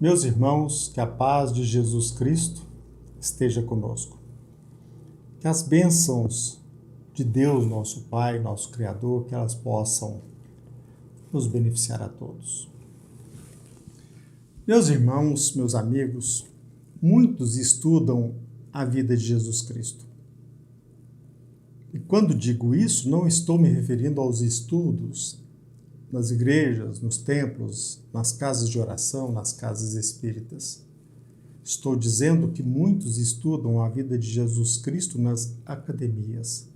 Meus irmãos, que a paz de Jesus Cristo esteja conosco. Que as bênçãos de Deus, nosso Pai, nosso Criador, que elas possam nos beneficiar a todos. Meus irmãos, meus amigos, muitos estudam a vida de Jesus Cristo. E quando digo isso, não estou me referindo aos estudos nas igrejas, nos templos, nas casas de oração, nas casas espíritas. Estou dizendo que muitos estudam a vida de Jesus Cristo nas academias.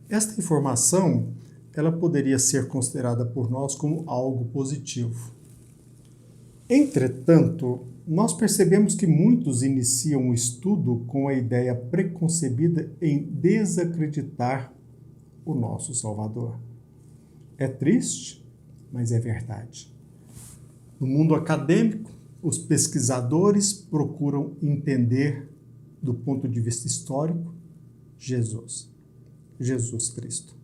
Esta informação, ela poderia ser considerada por nós como algo positivo. Entretanto, nós percebemos que muitos iniciam o estudo com a ideia preconcebida em desacreditar o nosso Salvador. É triste, mas é verdade. No mundo acadêmico, os pesquisadores procuram entender, do ponto de vista histórico, Jesus Cristo.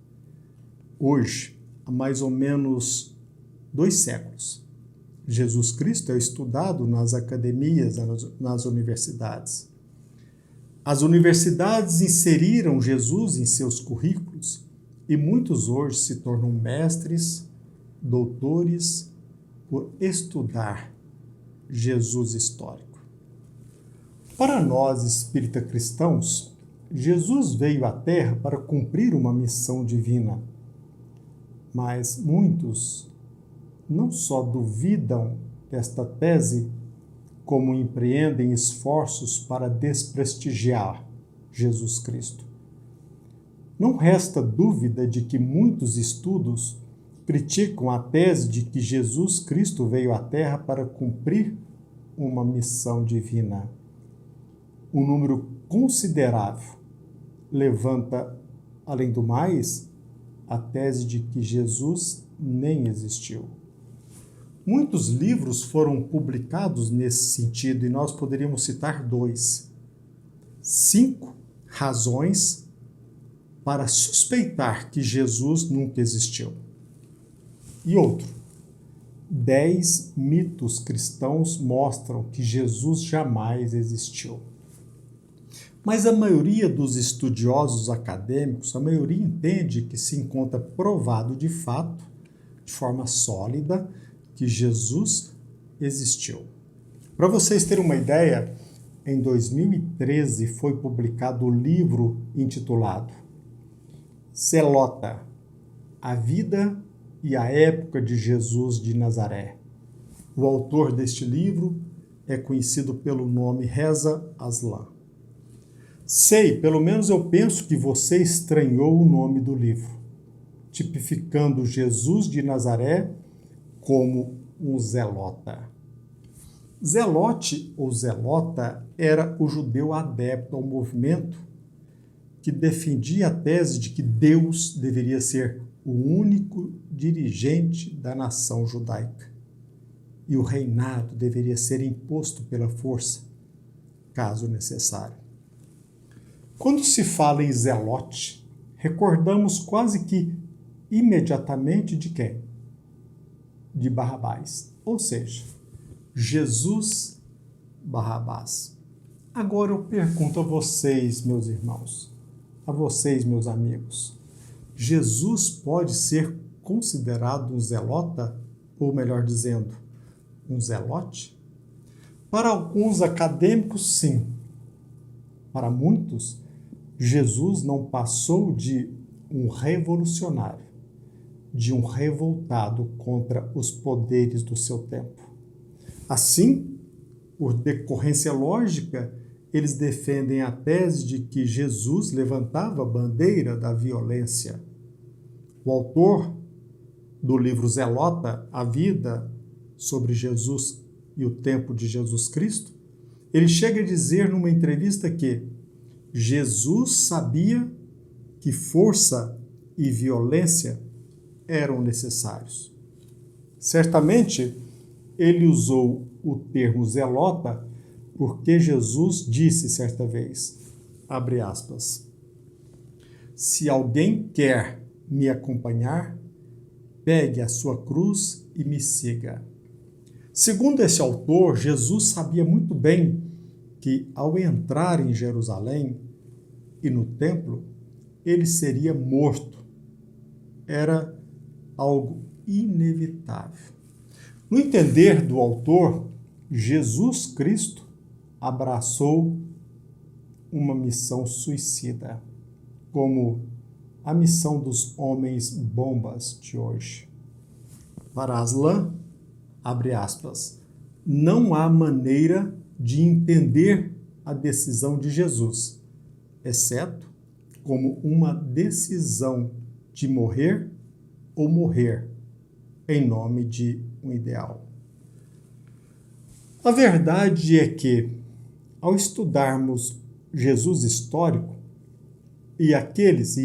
Hoje, há mais ou menos 2 séculos, Jesus Cristo é estudado nas academias, nas universidades. As universidades inseriram Jesus em seus currículos e muitos hoje se tornam mestres, doutores, por estudar Jesus histórico. Para nós espírita cristãos, Jesus veio à Terra para cumprir uma missão divina. Mas muitos não só duvidam desta tese, como empreendem esforços para desprestigiar Jesus Cristo. Não resta dúvida de que muitos estudos criticam a tese de que Jesus Cristo veio à Terra para cumprir uma missão divina. Um número considerável levanta, além do mais, a tese de que Jesus nem existiu. Muitos livros foram publicados nesse sentido e nós poderíamos citar 2. 5 razões para suspeitar que Jesus nunca existiu. E outro, 10 mitos cristãos mostram que Jesus jamais existiu. Mas a maioria dos estudiosos acadêmicos, a maioria entende que se encontra provado de fato, de forma sólida, que Jesus existiu. Para vocês terem uma ideia, em 2013 foi publicado o livro intitulado Zelota, a vida e a época de Jesus de Nazaré. O autor deste livro é conhecido pelo nome Reza Aslan. Sei, pelo menos eu penso que você estranhou o nome do livro, tipificando Jesus de Nazaré como um zelota. Zelote ou zelota era o judeu adepto ao movimento que defendia a tese de que Deus deveria ser o único dirigente da nação judaica e o reinado deveria ser imposto pela força, caso necessário. Quando se fala em zelote, recordamos quase que imediatamente de quem? De Barrabás, ou seja, Jesus Barrabás. Agora eu pergunto a vocês, meus irmãos, a vocês, meus amigos, Jesus pode ser considerado um zelota, ou melhor dizendo, um zelote? Para alguns acadêmicos, sim. Para muitos, Jesus não passou de um revolucionário, de um revoltado contra os poderes do seu tempo. Assim, por decorrência lógica, eles defendem a tese de que Jesus levantava a bandeira da violência. O autor do livro Zelota, A Vida sobre Jesus e o Tempo de Jesus Cristo, ele chega a dizer numa entrevista que Jesus sabia que força e violência eram necessários. Certamente, ele usou o termo zelota porque Jesus disse certa vez, abre aspas, se alguém quer me acompanhar, pegue a sua cruz e me siga. Segundo esse autor, Jesus sabia muito bem que, ao entrar em Jerusalém e no templo, ele seria morto. Era algo inevitável. No entender do autor, Jesus Cristo abraçou uma missão suicida, como a missão dos homens bombas de hoje. Para Aslan, abre aspas, não há maneira de entender a decisão de Jesus, exceto como uma decisão de morrer ou morrer em nome de um ideal. A verdade é que, ao estudarmos Jesus histórico, e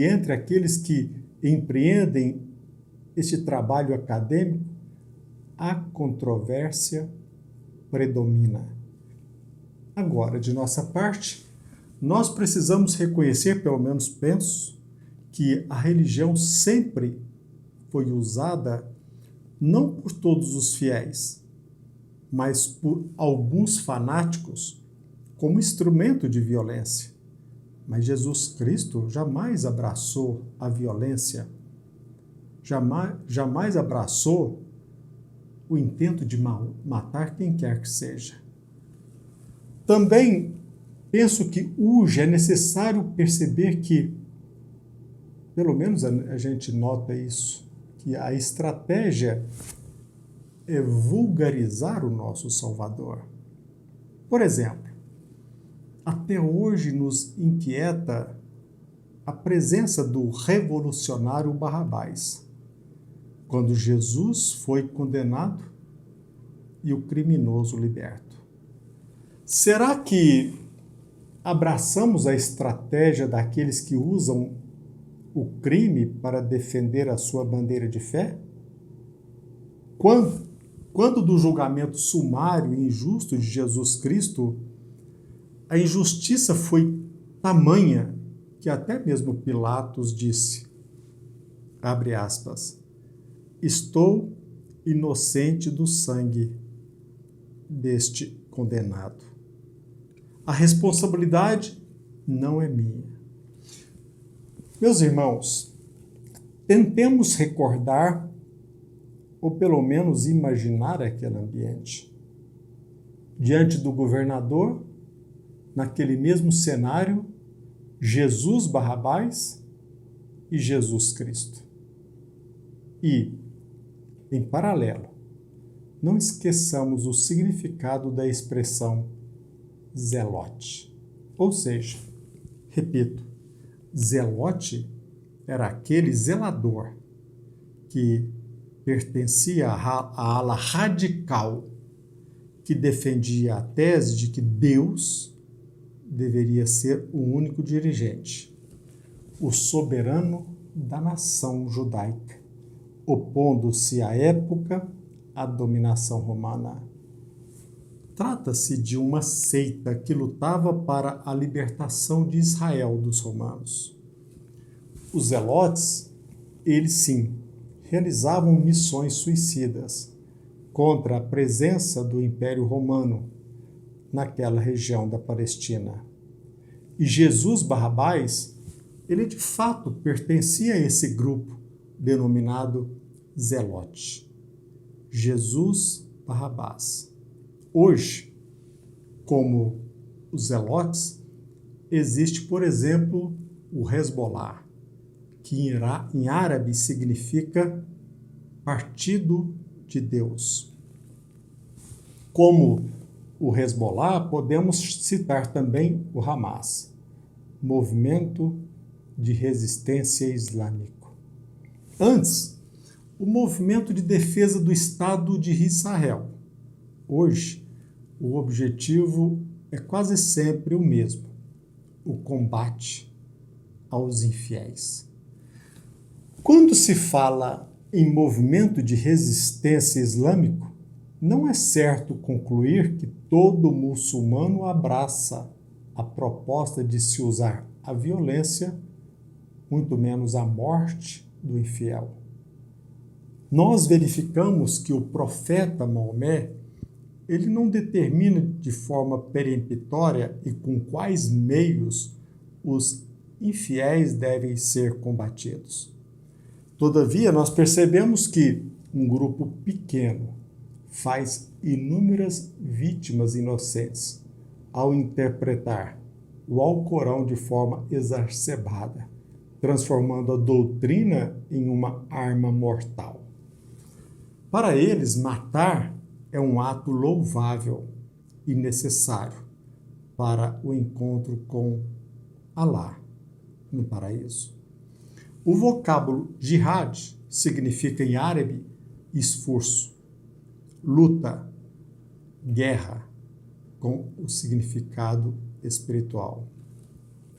entre aqueles que empreendem este trabalho acadêmico, a controvérsia predomina. Agora, de nossa parte, nós precisamos reconhecer, pelo menos penso, que a religião sempre foi usada não por todos os fiéis, mas por alguns fanáticos como instrumento de violência. Mas Jesus Cristo jamais abraçou a violência, jamais abraçou o intento de matar quem quer que seja. Também penso que hoje é necessário perceber que, pelo menos a gente nota isso, que a estratégia é vulgarizar o nosso Salvador. Por exemplo, até hoje nos inquieta a presença do revolucionário Barrabás, quando Jesus foi condenado e o criminoso liberto. Será que abraçamos a estratégia daqueles que usam o crime para defender a sua bandeira de fé? Quando do julgamento sumário e injusto de Jesus Cristo, a injustiça foi tamanha que até mesmo Pilatos disse, abre aspas, estou inocente do sangue deste condenado. A responsabilidade não é minha. Meus irmãos, tentemos recordar, ou pelo menos imaginar aquele ambiente. Diante do governador, naquele mesmo cenário, Jesus Barrabás e Jesus Cristo. E, em paralelo, não esqueçamos o significado da expressão zelote. Ou seja, repito, zelote era aquele zelador que pertencia à ala radical que defendia a tese de que Deus deveria ser o único dirigente, o soberano da nação judaica, opondo-se à época à dominação romana. Trata-se de uma seita que lutava para a libertação de Israel dos romanos. Os zelotes, eles sim, realizavam missões suicidas contra a presença do Império Romano naquela região da Palestina. E Jesus Barrabás, ele de fato pertencia a esse grupo denominado zelote. Jesus Barrabás. Hoje, como os zelotes, existe, por exemplo, o Hezbollah, que em árabe significa Partido de Deus. Como o Hezbollah, podemos citar também o Hamas, Movimento de Resistência Islâmico. Antes, o Movimento de Defesa do Estado de Israel. Hoje, o objetivo é quase sempre o mesmo, o combate aos infiéis. Quando se fala em movimento de resistência islâmico, não é certo concluir que todo muçulmano abraça a proposta de se usar a violência, muito menos a morte do infiel. Nós verificamos que o profeta Maomé ele não determina de forma peremptória e com quais meios os infiéis devem ser combatidos. Todavia, nós percebemos que um grupo pequeno faz inúmeras vítimas inocentes ao interpretar o Alcorão de forma exacerbada, transformando a doutrina em uma arma mortal. Para eles, matar é um ato louvável e necessário para o encontro com Alá no paraíso. O vocábulo jihad significa em árabe esforço, luta, guerra, com o significado espiritual.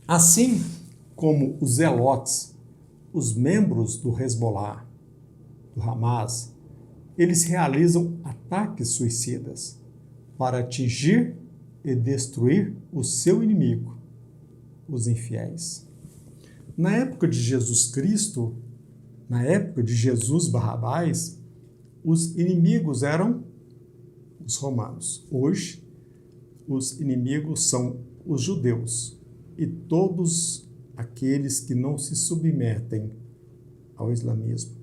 Assim como os zelotes, os membros do Hezbollah, do Hamas, eles realizam ataques suicidas para atingir e destruir o seu inimigo, os infiéis. Na época de Jesus Cristo, na época de Jesus Barrabás, os inimigos eram os romanos. Hoje, os inimigos são os judeus e todos aqueles que não se submetem ao islamismo.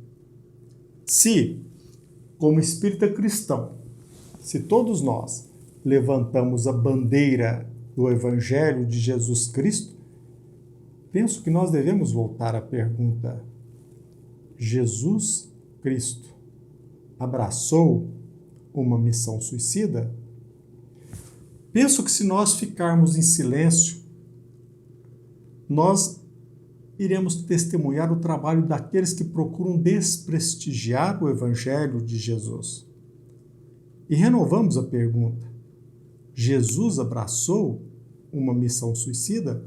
Se, como espírita cristão, se todos nós levantamos a bandeira do Evangelho de Jesus Cristo, penso que nós devemos voltar à pergunta: Jesus Cristo abraçou uma missão suicida? Penso que se nós ficarmos em silêncio, nós iremos testemunhar o trabalho daqueles que procuram desprestigiar o Evangelho de Jesus. E renovamos a pergunta: Jesus abraçou uma missão suicida?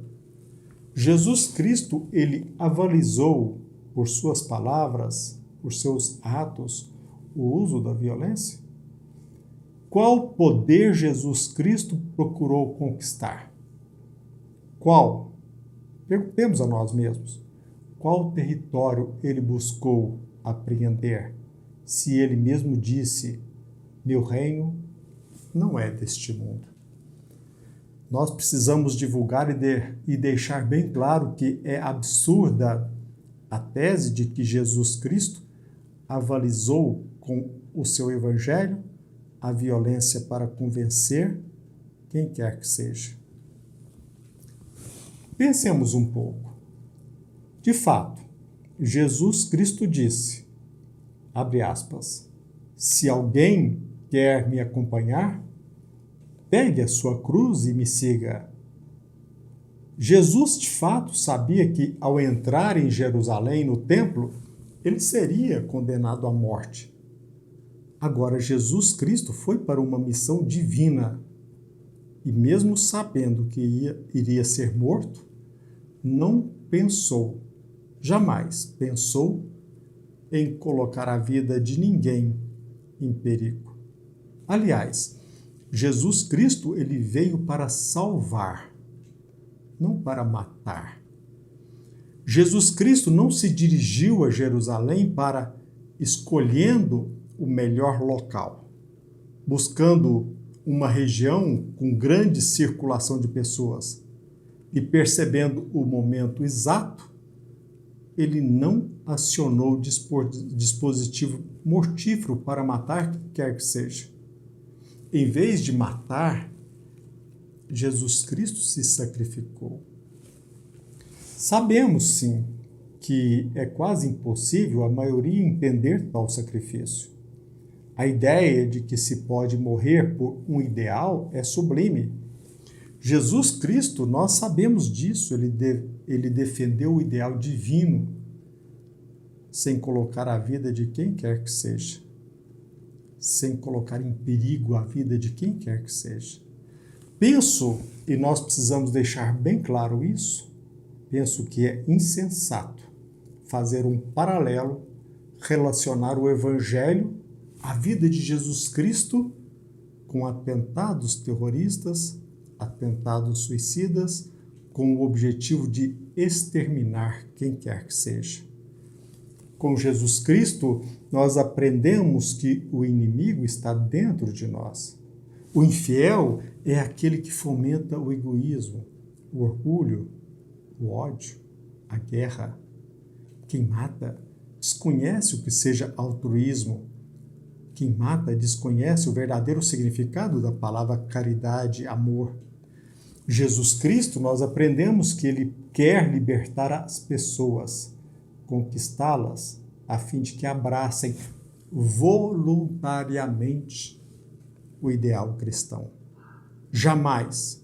Jesus Cristo, ele avalizou por suas palavras, por seus atos, o uso da violência? Qual poder Jesus Cristo procurou conquistar? Qual? Perguntemos a nós mesmos. Qual território ele buscou apreender? Se ele mesmo disse: meu reino não é deste mundo. Nós precisamos divulgar e deixar bem claro que é absurda a tese de que Jesus Cristo avalizou com o seu evangelho a violência para convencer quem quer que seja. Pensemos um pouco. De fato, Jesus Cristo disse, abre aspas, se alguém quer me acompanhar, pegue a sua cruz e me siga. Jesus, de fato, sabia que, ao entrar em Jerusalém, no templo, ele seria condenado à morte. Agora, Jesus Cristo foi para uma missão divina e, mesmo sabendo que iria ser morto, não pensou, jamais pensou em colocar a vida de ninguém em perigo. Aliás, Jesus Cristo, ele veio para salvar, não para matar. Jesus Cristo não se dirigiu a Jerusalém para escolhendo o melhor local, buscando uma região com grande circulação de pessoas e percebendo o momento exato, ele não acionou dispositivo mortífero para matar quem quer que seja. Em vez de matar, Jesus Cristo se sacrificou. Sabemos, sim, que é quase impossível a maioria entender tal sacrifício. A ideia de que se pode morrer por um ideal é sublime. Jesus Cristo, nós sabemos disso, ele defendeu o ideal divino, sem colocar a vida de quem quer que seja, sem colocar em perigo a vida de quem quer que seja. Penso, e nós precisamos deixar bem claro isso, penso que é insensato fazer um paralelo, relacionar o Evangelho, a vida de Jesus Cristo, com atentados terroristas, atentados suicidas, com o objetivo de exterminar quem quer que seja. Com Jesus Cristo, nós aprendemos que o inimigo está dentro de nós. O infiel é aquele que fomenta o egoísmo, o orgulho, o ódio, a guerra. Quem mata desconhece o que seja altruísmo. Quem mata desconhece o verdadeiro significado da palavra caridade, amor. Jesus Cristo, nós aprendemos que Ele quer libertar as pessoas, conquistá-las, a fim de que abracem voluntariamente o ideal cristão. Jamais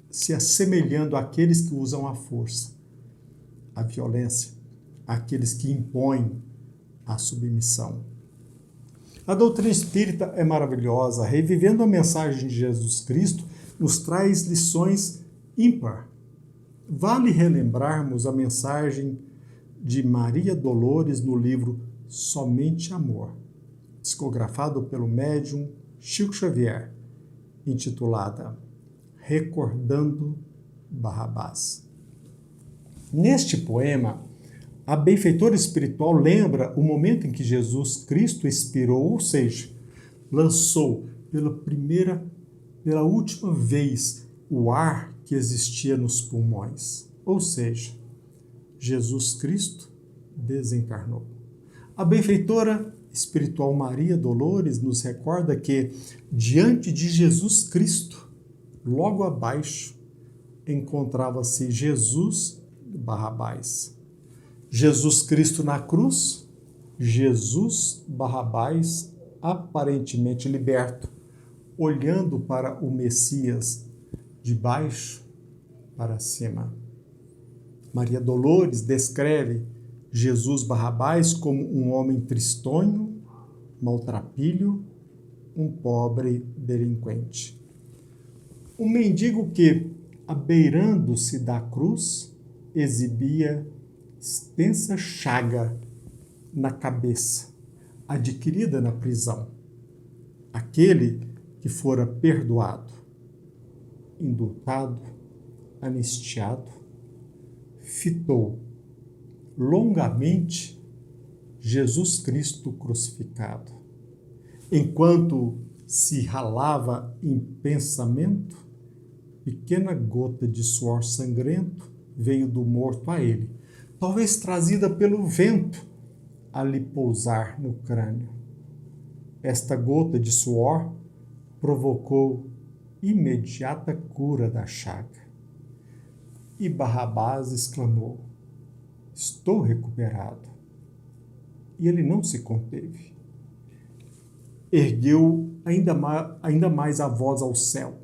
se assemelhando àqueles que usam a força, a violência, àqueles que impõem a submissão. A doutrina espírita é maravilhosa, revivendo a mensagem de Jesus Cristo, nos traz lições ímpar. Vale relembrarmos a mensagem de Maria Dolores no livro Somente Amor, psicografado pelo médium Chico Xavier, intitulada Recordando Barrabás. Neste poema, a benfeitora espiritual lembra o momento em que Jesus Cristo expirou, ou seja, lançou pela última vez o ar que existia nos pulmões, ou seja, Jesus Cristo desencarnou. A benfeitora espiritual Maria Dolores nos recorda que, diante de Jesus Cristo, logo abaixo, encontrava-se Jesus Barrabás. Jesus Cristo na cruz, Jesus Barrabás aparentemente liberto, olhando para o Messias de baixo para cima. Maria Dolores descreve Jesus Barrabás como um homem tristonho, maltrapilho, um pobre delinquente. Um mendigo que, abeirando-se da cruz, exibia extensa chaga na cabeça, adquirida na prisão. Aquele que fora perdoado, indultado, anistiado, fitou longamente Jesus Cristo crucificado. Enquanto se ralava em pensamento, pequena gota de suor sangrento veio do morto a ele, talvez trazida pelo vento, a lhe pousar no crânio. Esta gota de suor provocou imediata cura da chaga. E Barrabás exclamou: estou recuperado. E ele não se conteve. Ergueu ainda mais a voz ao céu.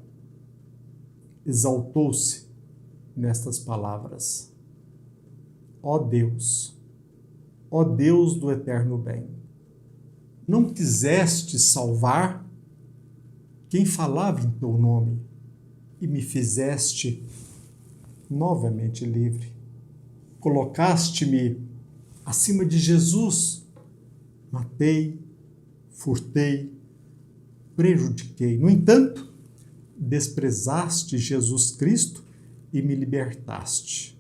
Exaltou-se nestas palavras: ó Deus do eterno bem, não quiseste salvar quem falava em teu nome e me fizeste novamente livre. Colocaste-me acima de Jesus. Matei, furtei, prejudiquei. No entanto, desprezaste Jesus Cristo e me libertaste.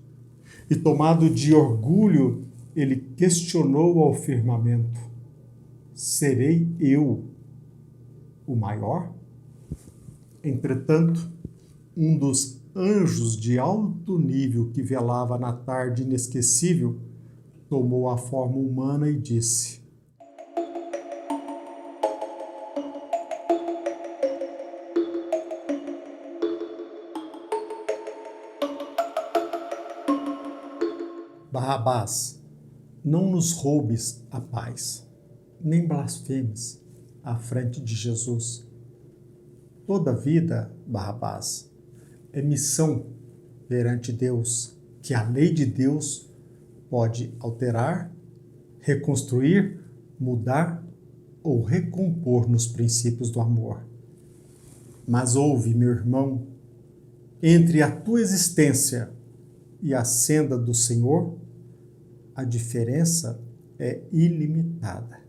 E tomado de orgulho, ele questionou ao firmamento: serei eu o maior? Entretanto, um dos anjos de alto nível que velava na tarde inesquecível tomou a forma humana e disse: Barrabás, não nos roubes a paz, nem blasfemes à frente de Jesus. Toda vida, Barrabás, é missão perante Deus, que a lei de Deus pode alterar, reconstruir, mudar ou recompor nos princípios do amor. Mas ouve, meu irmão, entre a tua existência e a senda do Senhor, a diferença é ilimitada.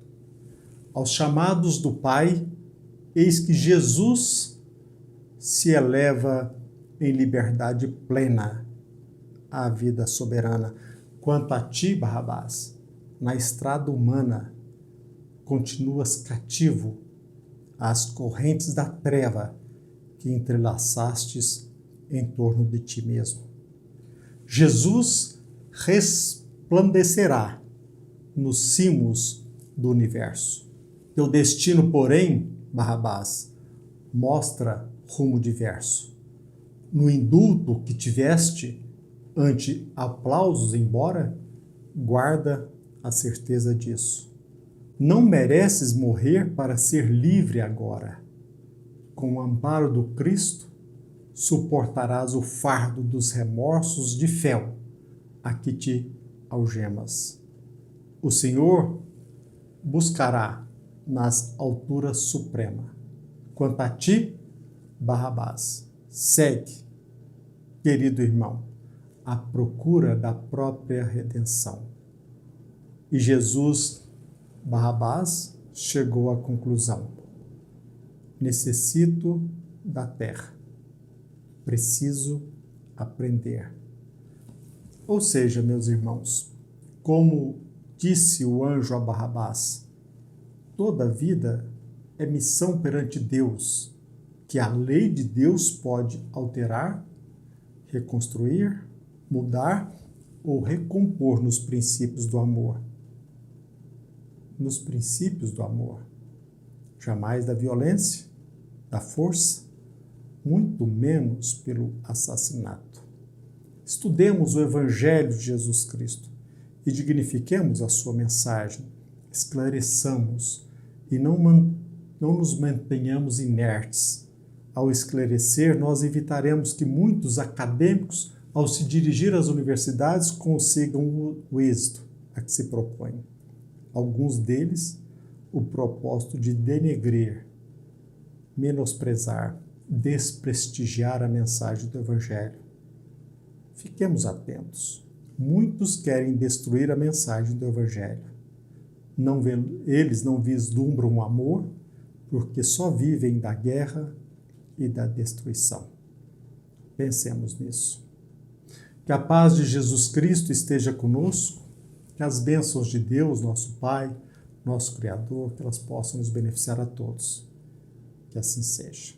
Aos chamados do Pai, eis que Jesus se eleva em liberdade plena à vida soberana. Quanto a ti, Barrabás, na estrada humana, continuas cativo as correntes da treva que entrelaçastes em torno de ti mesmo. Jesus resplandecerá nos cimos do universo. Teu destino, porém, Barrabás, mostra rumo diverso. No indulto que tiveste ante aplausos embora, guarda a certeza disso. Não mereces morrer para ser livre agora. Com o amparo do Cristo, suportarás o fardo dos remorsos de fel a que te algemas. O Senhor buscará nas alturas suprema. Quanto a ti, Barrabás, segue, querido irmão, à procura da própria redenção. E Jesus, Barrabás, chegou à conclusão: necessito da terra, preciso aprender. Ou seja, meus irmãos, como disse o anjo a Barrabás, toda vida é missão perante Deus, que a lei de Deus pode alterar, reconstruir, mudar ou recompor nos princípios do amor. Nos princípios do amor. Jamais da violência, da força, muito menos pelo assassinato. Estudemos o Evangelho de Jesus Cristo e dignifiquemos a sua mensagem, esclareçamos e não nos mantenhamos inertes. Ao esclarecer, nós evitaremos que muitos acadêmicos, ao se dirigir às universidades, consigam o êxito a que se propõem. Alguns deles, o propósito de denegrir, menosprezar, desprestigiar a mensagem do Evangelho. Fiquemos atentos. Muitos querem destruir a mensagem do Evangelho. Eles não vislumbram o amor, porque só vivem da guerra e da destruição. Pensemos nisso. Que a paz de Jesus Cristo esteja conosco, que as bênçãos de Deus, nosso Pai, nosso Criador, que elas possam nos beneficiar a todos. Que assim seja.